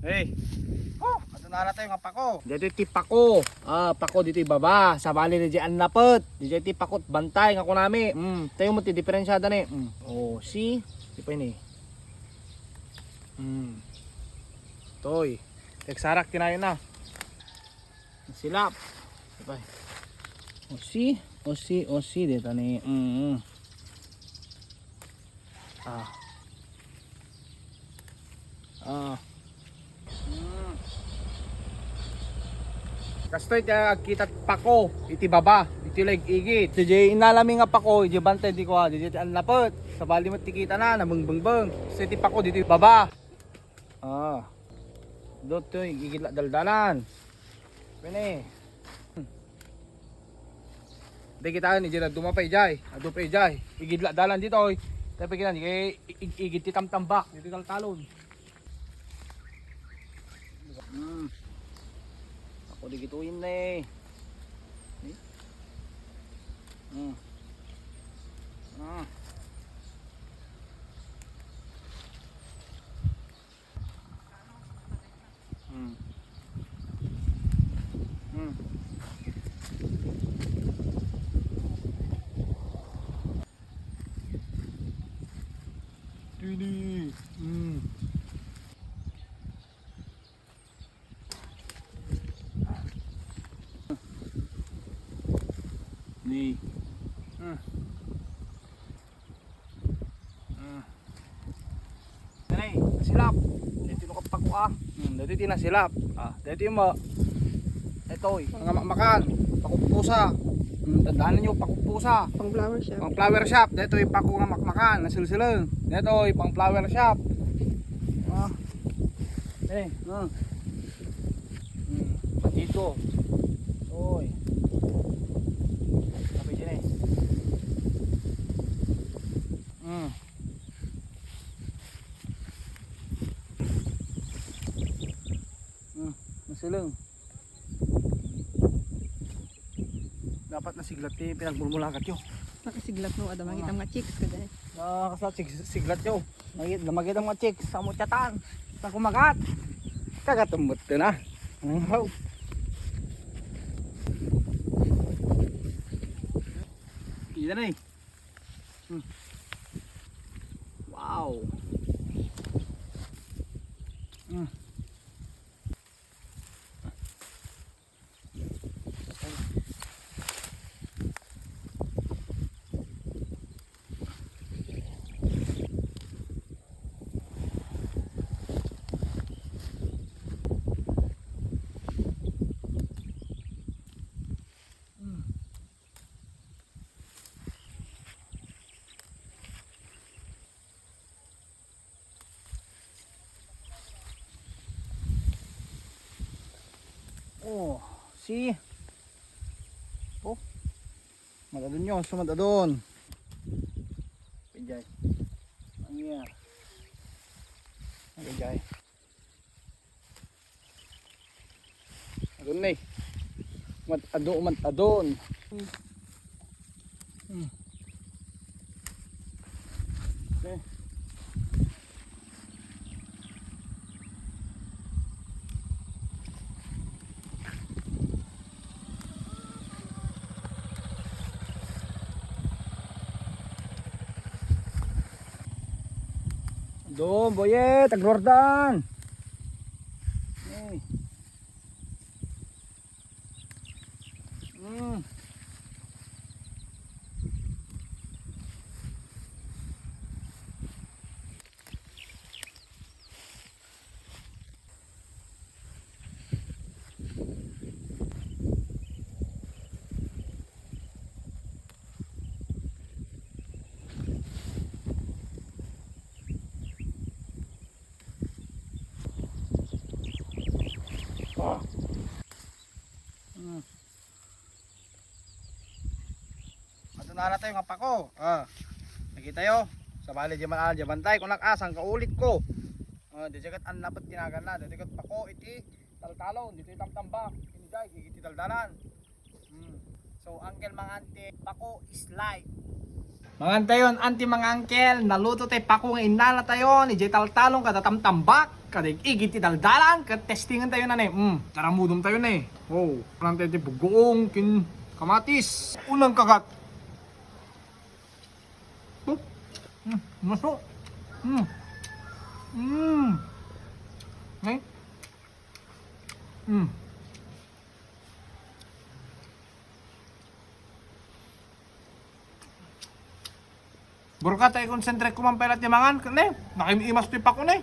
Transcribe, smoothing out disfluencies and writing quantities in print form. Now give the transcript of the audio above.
Hey. Oh, ato na tayo nga pako. Dito iti pako. Pako dito ibaba. Sa bali ni diyan napot. Dito iti pakot bantay nga kunami. Tayo mo ti diferensyada ni. Oh, si. Di pa ini. Toy. Teksarak tinayo na. Silap. Di pa. O si dito ni. Kastoy ta kita pako iti baba iti leg igit DJ inalami nga pako iti bantay di ko DJ an napot sa bali mo tikita na namungbeng sa iti pako dito baba dot to igit daldalan pene di kita ni jera dumapay jay adupay jay igit dalan dito oy tapi kita ni igit ti tamtambak dito talon ako di gituin na eh. Dini. Ni. Kanay, nasilap. Dito no kapako dito tinasilap. Dito yung ito mga makan, pakupusa. Tandaan niyo pakupusa. Pang flower shop. Pang flower shop. Dito yung pako nga makmakan, nasilsilang. Dito yung pang flower shop. Dito. Oy. Sabi dyan eh. Nasilang. Dapat nasiglat eh, pinagmulmulakat yun. Makasiglat mo, ada makita mga chicks ka dahil. Nakakasat siglat yun. Magita mga chicks sa mutyatan. Sa kumagat. Kagatumot na. Kita na eh. Wow. Oh, si. Oh. Madadon nyo, sumadadon. Pijay. Ang iya. Pijay. Adon na eh. Madadon. Okay. Doon, boye, taglordan. Hey. Ato na tayo nga pako. Nakita yo. Sa bali jaman jabantay kung nakasang kaulit ko. Di jagat an napet tinagan na. Dito kat pako iti taltalon, dito tamtambak, injay iti taldalan. So Uncle Mangante, pako is life. Mga tayon, anti mga angkel, naluto tayo pako nga inala tayo, ni Jay Taltalong katatamtambak, kadig igit ti daldalan, testingan tayo na taramudom tayo na Oh, parang tayo ti bugoong, kin kamatis, unang kagat. Maso. Okay? Burka tayo konsentrate ko man pala timangan kane. Nakimiimas pipa ko ne.